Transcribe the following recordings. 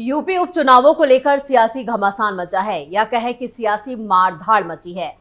UP उपचुनावों को लेकर सियासी घमासान मचा है या कहे कि सियासी मारधाड़ मची है।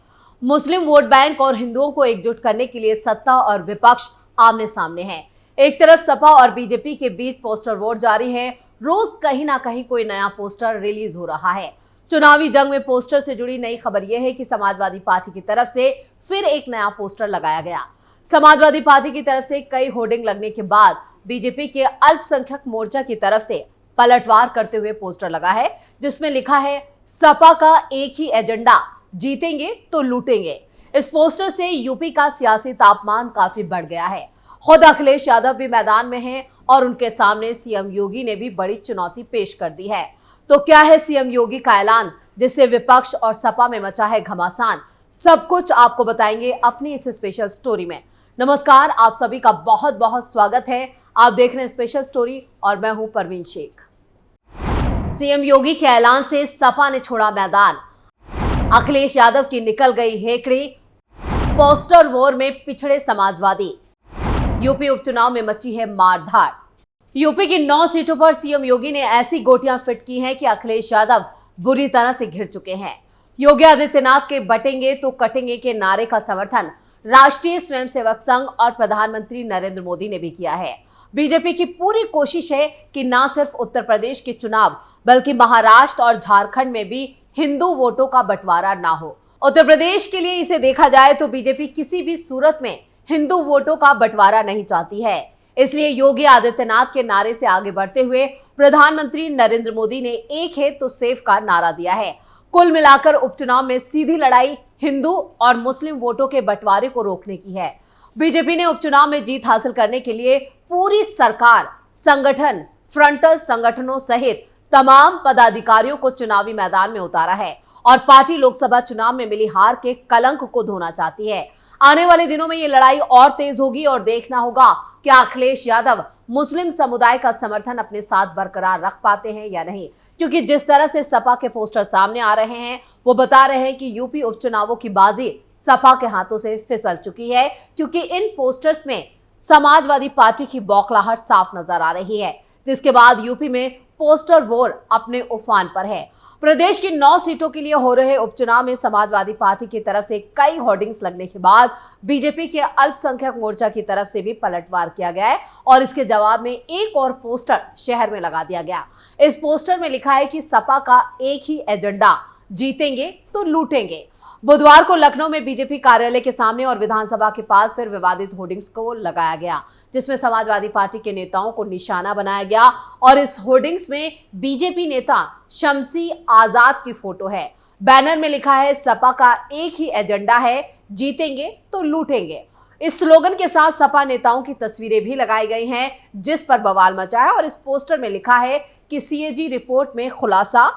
मुस्लिम वोट बैंक और हिंदुओं को एकजुट करने के लिए सत्ता और विपक्ष आमने सामने हैं। एक तरफ सपा और बीजेपी के बीच पोस्टर वोट जारी है। रोज कहीं ना कहीं कोई नया पोस्टर रिलीज हो रहा है। चुनावी जंग में पोस्टर से जुड़ी नई खबर यह है कि समाजवादी पार्टी की तरफ से फिर एक नया पोस्टर लगाया गया। समाजवादी पार्टी की तरफ से कई होर्डिंग लगने के बाद बीजेपी के अल्पसंख्यक मोर्चा की तरफ से पलटवार करते हुए पोस्टर लगा है, जिसमें लिखा है सपा का एक ही एजेंडा, जीतेंगे तो लूटेंगे। इस पोस्टर से यूपी का सियासी तापमान काफी बढ़ गया है। खुद अखिलेश यादव भी मैदान में हैं और उनके सामने सीएम योगी ने भी बड़ी चुनौती पेश कर दी है। तो क्या है सीएम योगी का ऐलान, जिससे विपक्ष और सपा में मचा है घमासान? सब कुछ आपको बताएंगे अपनी इस स्पेशल स्टोरी में। नमस्कार, आप सभी का बहुत बहुत स्वागत है। आप देख रहे हैं स्पेशल स्टोरी और मैं हूं परवीन शेख। सीएम योगी के ऐलान से सपा ने छोड़ा मैदान। अखिलेश यादव की निकल गई हेकड़ी। पोस्टर वॉर में पिछड़े समाजवादी। यूपी उपचुनाव में मची है मारधाड़। यूपी की 9 सीटों पर सीएम योगी ने ऐसी गोटियां फिट की हैं कि अखिलेश यादव बुरी तरह से घिर चुके हैं। योगी आदित्यनाथ के बटेंगे तो कटेंगे के नारे का समर्थन राष्ट्रीय स्वयंसेवक संघ और प्रधानमंत्री नरेंद्र मोदी ने भी किया है। बीजेपी की पूरी कोशिश है कि न सिर्फ उत्तर प्रदेश के चुनाव बल्कि महाराष्ट्र और झारखंड में भी हिंदू वोटों का बंटवारा ना हो। उत्तर प्रदेश के लिए इसे देखा जाए तो बीजेपी किसी भी सूरत में हिंदू वोटों का बंटवारा नहीं चाहती है। इसलिए योगी आदित्यनाथ के नारे से आगे बढ़ते हुए प्रधानमंत्री नरेंद्र मोदी ने एक है तो सेफ का नारा दिया है। कुल मिलाकर उपचुनाव में सीधी लड़ाई हिंदू और मुस्लिम वोटों के बंटवारे को रोकने की है। बीजेपी ने उपचुनाव में जीत हासिल करने के लिए पूरी सरकार, संगठन, फ्रंटल संगठनों सहित तमाम पदाधिकारियों को चुनावी मैदान में उतारा है और पार्टी लोकसभा चुनाव में मिली हार के कलंक को धोना चाहती है। आने वाले दिनों में ये लड़ाई और तेज होगी और देखना होगा कि अखिलेश यादव मुस्लिम समुदाय का समर्थन अपने साथ बरकरार रख पाते हैं या नहीं, क्योंकि जिस तरह से सपा के पोस्टर सामने आ रहे हैं वो बता रहे हैं कि यूपी उपचुनावों की बाजी सपा के हाथों से फिसल चुकी है, क्योंकि इन पोस्टर्स में समाजवादी पार्टी की बौखलाहट साफ नजर आ रही है। जिसके बाद यूपी में पोस्टर वॉर अपने उफान पर है। प्रदेश की 9 सीटों के लिए हो रहे उपचुनाव में समाजवादी पार्टी की तरफ से कई होर्डिंग्स लगने के बाद बीजेपी के अल्पसंख्यक मोर्चा की तरफ से भी पलटवार किया गया है और इसके जवाब में एक और पोस्टर शहर में लगा दिया गया। इस पोस्टर में लिखा है कि सपा का एक ही एजेंडा, जीतेंगे तो लूटेंगे। बुधवार को लखनऊ में बीजेपी कार्यालय के सामने और विधानसभा के पास फिर विवादित होर्डिंग्स को लगाया गया, जिसमें समाजवादी पार्टी के नेताओं को निशाना बनाया गया और इस होर्डिंग्स में बीजेपी नेता शमसी आजाद की फोटो है। बैनर में लिखा है सपा का एक ही एजेंडा है, जीतेंगे तो लूटेंगे। इस स्लोगन के साथ सपा नेताओं की तस्वीरें भी लगाई गई हैं, जिस पर बवाल मचा है और इस पोस्टर में लिखा है कि सीएजी रिपोर्ट में खुलासा,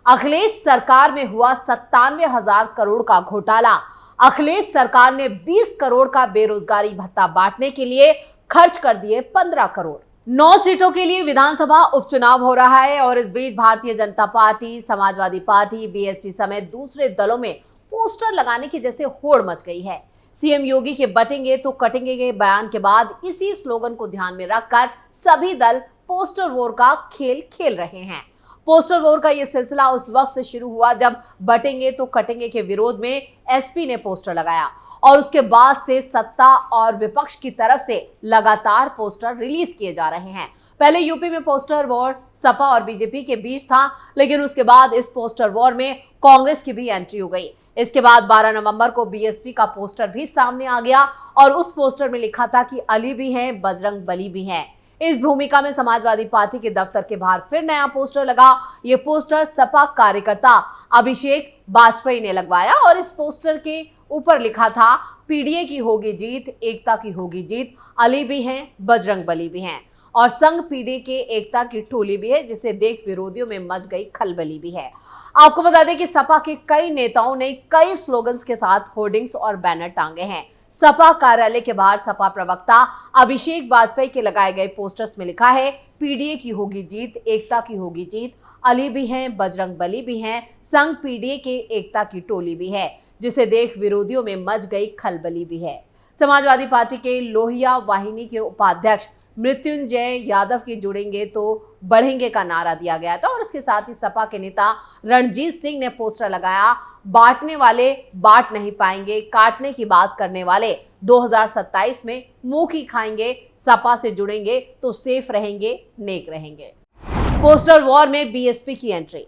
अखिलेश सरकार में हुआ 97,000 करोड़ का घोटाला। अखिलेश सरकार ने 20 करोड़ का बेरोजगारी भत्ता बांटने के लिए खर्च कर दिए 15 करोड़। 9 सीटों के लिए विधानसभा उपचुनाव हो रहा है और इस बीच Bharatiya Janata party, Samajwadi party, BSP समेत दूसरे दलों में पोस्टर लगाने की जैसे होड़ मच गई है। सीएम योगी के बटेंगे तो कटेंगे के बयान के बाद इसी स्लोगन को ध्यान में रखकर सभी दल पोस्टर वॉर का खेल खेल रहे हैं। पोस्टर वॉर का यह सिलसिला उस वक्त से शुरू हुआ जब बटेंगे तो कटेंगे के विरोध में एसपी ने पोस्टर लगाया और उसके बाद से सत्ता और विपक्ष की तरफ से लगातार पोस्टर रिलीज किए जा रहे हैं। पहले यूपी में पोस्टर वॉर सपा और बीजेपी के बीच था, लेकिन उसके बाद इस पोस्टर वॉर में कांग्रेस की भी एंट्री हो गई। इसके बाद 12 नवंबर को बीएसपी का पोस्टर भी सामने आ गया और उस पोस्टर में लिखा था कि अली भी हैं, बजरंग बली भी हैं। इस भूमिका में समाजवादी पार्टी के दफ्तर के बाहर फिर नया पोस्टर लगा। ये पोस्टर सपा कार्यकर्ता अभिषेक वाजपेयी ने लगवाया और इस पोस्टर के ऊपर लिखा था पीडीए की होगी जीत, एकता की होगी जीत, अली भी हैं, बजरंग बली भी हैं और संघ पीडीए के एकता की टोली भी है, जिसे देख विरोधियों में मच गई खलबली भी है। आपको बता दें कि सपा के कई नेताओं ने कई स्लोगन्स के साथ होर्डिंग्स और बैनर टांगे हैं। सपा कार्यालय के बाहर सपा प्रवक्ता अभिषेक वाजपेयी के लगाए गए पोस्टर्स में लिखा है पीडीए की होगी जीत, एकता की होगी जीत, अली भी हैं, बजरंग बली भी हैं, संघ पीडीए के एकता की टोली भी है, जिसे देख विरोधियों में मच गई खलबली भी है। समाजवादी पार्टी के लोहिया वाहिनी के उपाध्यक्ष मृत्युंजय यादव के जुड़ेंगे तो बढ़ेंगे का नारा दिया गया था। और इसके साथ ही सपा के नेता रणजीत सिंह ने पोस्टर लगाया, बांटने वाले बांट नहीं पाएंगे, काटने की बात करने वाले 2027 में मुंह की खाएंगे, सपा से जुड़ेंगे तो सेफ रहेंगे, नेक रहेंगे। पोस्टर वॉर में बीएसपी की एंट्री।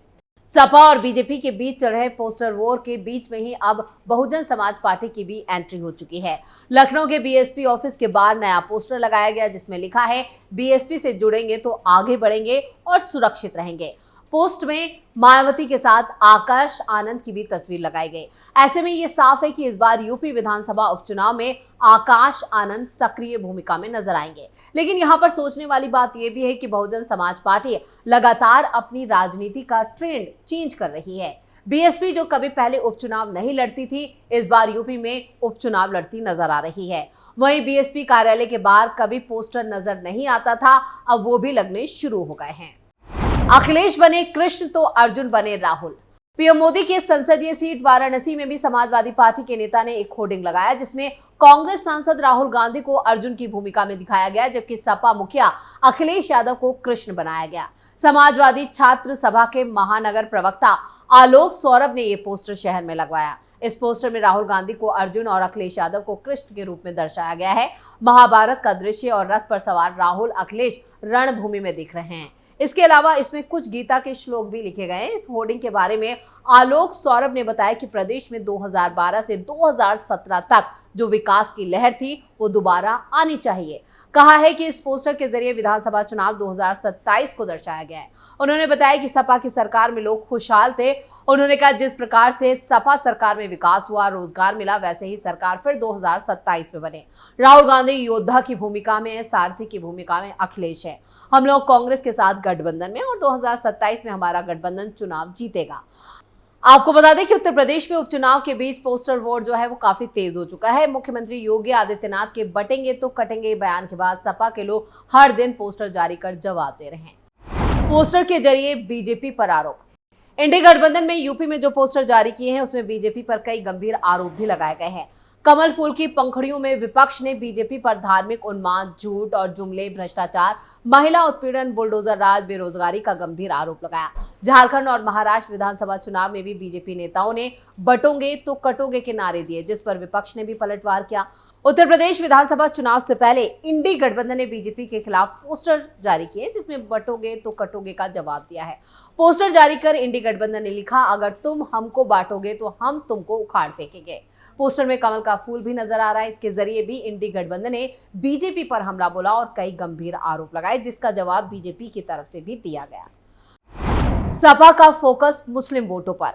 सपा और बीजेपी के बीच चल रहे पोस्टर वॉर के बीच में ही अब बहुजन समाज पार्टी की भी एंट्री हो चुकी है। लखनऊ के बीएसपी ऑफिस के बाहर नया पोस्टर लगाया गया जिसमें लिखा है, बीएसपी से जुड़ेंगे तो आगे बढ़ेंगे और सुरक्षित रहेंगे। पोस्ट में मायावती के साथ आकाश आनंद की भी तस्वीर लगाई गई। ऐसे में ये साफ है कि इस बार यूपी विधानसभा उपचुनाव में आकाश आनंद सक्रिय भूमिका में नजर आएंगे। लेकिन यहाँ पर सोचने वाली बात यह भी है कि बहुजन समाज पार्टी लगातार अपनी राजनीति का ट्रेंड चेंज कर रही है। बीएसपी जो कभी पहले उपचुनाव नहीं लड़ती थी, इस बार यूपी में उपचुनाव लड़ती नजर आ रही है। वहीं बीएसपी कार्यालय के बाहर कभी पोस्टर नजर नहीं आता था, अब वो भी लगने शुरू हो गए हैं। अखिलेश बने कृष्ण तो अर्जुन बने राहुल। पीएम मोदी के संसदीय सीट वाराणसी में भी समाजवादी पार्टी के नेता ने एक होर्डिंग लगाया जिसमें कांग्रेस सांसद राहुल गांधी को अर्जुन की भूमिका में दिखाया गया, जबकि सपा मुखिया अखिलेश यादव को कृष्ण बनाया गया। समाजवादी छात्र सभा के महानगर प्रवक्ता आलोक सौरभ ने यह पोस्टर शहर में लगवाया। इस पोस्टर में राहुल गांधी को अर्जुन और अखिलेश यादव को कृष्ण के रूप में दर्शाया गया है। महाभारत का दृश्य और रथ पर सवार राहुल अखिलेश रणभूमि में दिख रहे हैं। इसके अलावा इसमें कुछ गीता के श्लोक भी लिखे गए हैं। इस होर्डिंग के बारे में आलोक सौरभ ने बताया कि प्रदेश में 2012 से 2017 तक जो विकास की लहर थी वो दोबारा आनी चाहिए। कहा है कि इस पोस्टर के जरिए विधानसभा चुनाव 2027 को दर्शाया गया है। उन्होंने बताया कि सपा की सरकार में लोग खुशहाल थे। उन्होंने कहा जिस प्रकार से सपा सरकार में विकास हुआ, रोजगार मिला, वैसे ही सरकार फिर 2027 में बने। राहुल गांधी योद्धा की भूमिका में है, सारथी की भूमिका में अखिलेश है। हम लोग कांग्रेस के साथ गठबंधन में और 2027 में हमारा गठबंधन चुनाव जीतेगा। आपको बता दें कि उत्तर प्रदेश में उपचुनाव के बीच पोस्टर वॉर जो है वो काफी तेज हो चुका है। मुख्यमंत्री योगी आदित्यनाथ के बटेंगे तो कटेंगे बयान के बाद सपा के लोग हर दिन पोस्टर जारी कर जवाब दे रहे हैं। पोस्टर के जरिए बीजेपी पर आरोप। इंडी गठबंधन में यूपी में जो पोस्टर जारी किए हैं उसमें बीजेपी पर कई गंभीर आरोप भी लगाए गए हैं। कमल फूल की पंखुड़ियों में विपक्ष ने बीजेपी पर धार्मिक उन्माद, झूठ और जुमले, भ्रष्टाचार, महिला उत्पीड़न, बुलडोजर राज, बेरोजगारी का गंभीर आरोप लगाया। झारखंड और महाराष्ट्र विधानसभा चुनाव में भी बीजेपी नेताओं ने बटोगे तो कटोगे के नारे दिए, जिस पर विपक्ष ने भी पलटवार किया। उत्तर प्रदेश विधानसभा चुनाव से पहले इंडी गठबंधन ने बीजेपी के खिलाफ पोस्टर जारी किए जिसमें बटोगे तो कटोगे का जवाब दिया है। पोस्टर जारी कर इंडी गठबंधन ने लिखा, अगर तुम हमको बांटोगे तो हम तुमको उखाड़ फेंकेंगे। पोस्टर में कमल का फूल भी नजर आ रहा है। इसके जरिए भी इंडी गठबंधन ने बीजेपी पर हमला बोला और कई गंभीर आरोप लगाए, जिसका जवाब बीजेपी की तरफ से भी दिया गया। सपा का फोकस मुस्लिम वोटों पर,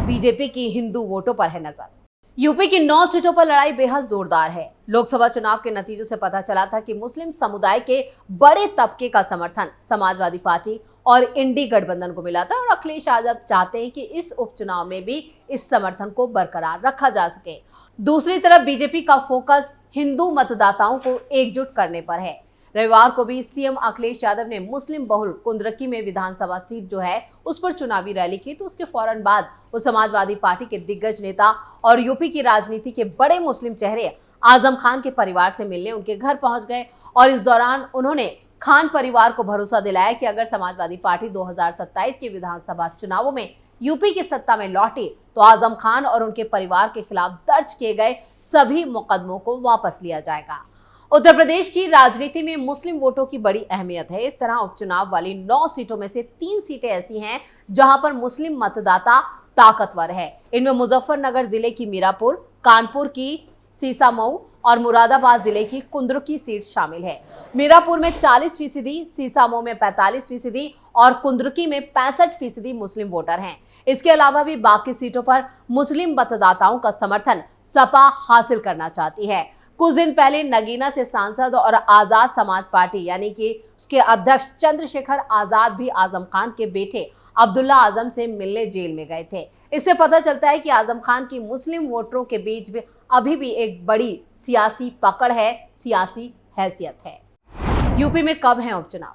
बीजेपी की हिंदू वोटों पर है नजर। यूपी की 9 सीटों पर लड़ाई बेहद जोरदार है। लोकसभा चुनाव के नतीजों से पता चला था कि मुस्लिम समुदाय के बड़े तबके का समर्थन समाजवादी पार्टी और इंडी गठबंधन को मिला था और अखिलेश यादव चाहते हैं कि इस उपचुनाव में भी इस समर्थन को बरकरार रखा जा सके। दूसरी तरफ बीजेपी का फोकस हिंदू मतदाताओं को एकजुट करने पर है। रविवार को भी सीएम अखिलेश यादव ने मुस्लिम बहुल कुंद्रकी में विधानसभा सीट जो है उस पर चुनावी रैली की, तो उसके फौरन बाद वो समाजवादी पार्टी के दिग्गज नेता और यूपी की राजनीति के बड़े मुस्लिम चेहरे आजम खान के परिवार से मिलने उनके घर पहुंच गए और इस दौरान उन्होंने खान परिवार को भरोसा दिलाया कि अगर समाजवादी पार्टी 2027 के विधानसभा चुनावों में यूपी की सत्ता में लौटी तो आजम खान और उनके परिवार के खिलाफ दर्ज किए गए सभी मुकदमों को वापस लिया जाएगा। उत्तर प्रदेश की राजनीति में मुस्लिम वोटों की बड़ी अहमियत है। इस तरह उपचुनाव वाली 9 सीटों में से 3 सीटें ऐसी हैं जहां पर मुस्लिम मतदाता ताकतवर है। इनमें मुजफ्फरनगर जिले की मीरापुर, कानपुर की सीसामऊ और मुरादाबाद जिले की कुंद्रुकी सीट शामिल है। मीरापुर में 40%, सीसामऊ में 45% और कुंद्रुकी में 65% मुस्लिम वोटर हैं। इसके अलावा भी बाकी सीटों पर मुस्लिम मतदाताओं का समर्थन सपा हासिल करना चाहती है। कुछ दिन पहले नगीना से सांसद और आजाद समाज पार्टी यानी कि उसके अध्यक्ष चंद्रशेखर आजाद भी आजम खान के बेटे अब्दुल्ला आजम से मिलने जेल में गए थे। इससे पता चलता है कि आजम खान की मुस्लिम वोटरों के बीच भी अभी भी एक बड़ी सियासी पकड़ है, सियासी हैसियत है। यूपी में कब है उपचुनाव?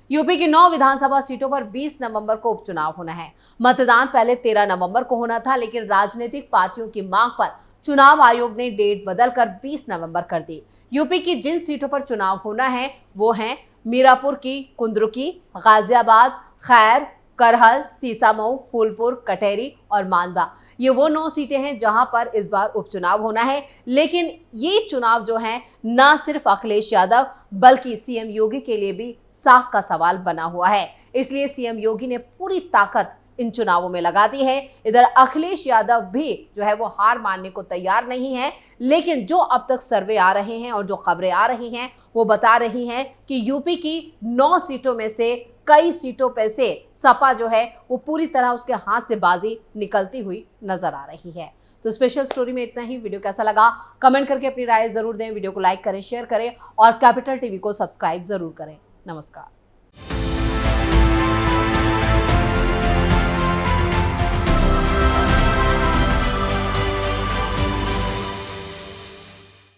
यूपी की 9 विधानसभा सीटों पर 20 नवंबर को उपचुनाव होना है। मतदान पहले 13 नवंबर को होना था, लेकिन राजनीतिक पार्टियों की मांग पर चुनाव आयोग ने डेट बदलकर 20 नवंबर कर दी। यूपी की जिन सीटों पर चुनाव होना है वो हैं मीरापुर की कुंद्रुकी, गाजियाबाद, खैर, करहल, सीसामऊ, फूलपुर, कटेरी और मांडवा। ये वो 9 सीटें हैं जहां पर इस बार उपचुनाव होना है। लेकिन ये चुनाव जो है ना सिर्फ अखिलेश यादव बल्कि सीएम योगी के लिए भी साख का सवाल बना हुआ है। इसलिए सीएम योगी ने पूरी ताकत इन चुनावों में लगा दी है। इधर अखिलेश यादव भी जो है वो हार मानने को तैयार नहीं है। लेकिन जो अब तक सर्वे आ रहे हैं और जो खबरें आ रही हैं वो बता रही हैं कि यूपी की 9 सीटों में से कई सीटों पर से सपा जो है वो पूरी तरह उसके हाथ से बाजी निकलती हुई नजर आ रही है। तो स्पेशल स्टोरी में इतना ही। वीडियो कैसा लगा कमेंट करके अपनी राय जरूर दें। वीडियो को लाइक करें, शेयर करें और कैपिटल टीवी को सब्सक्राइब जरूर करें। नमस्कार।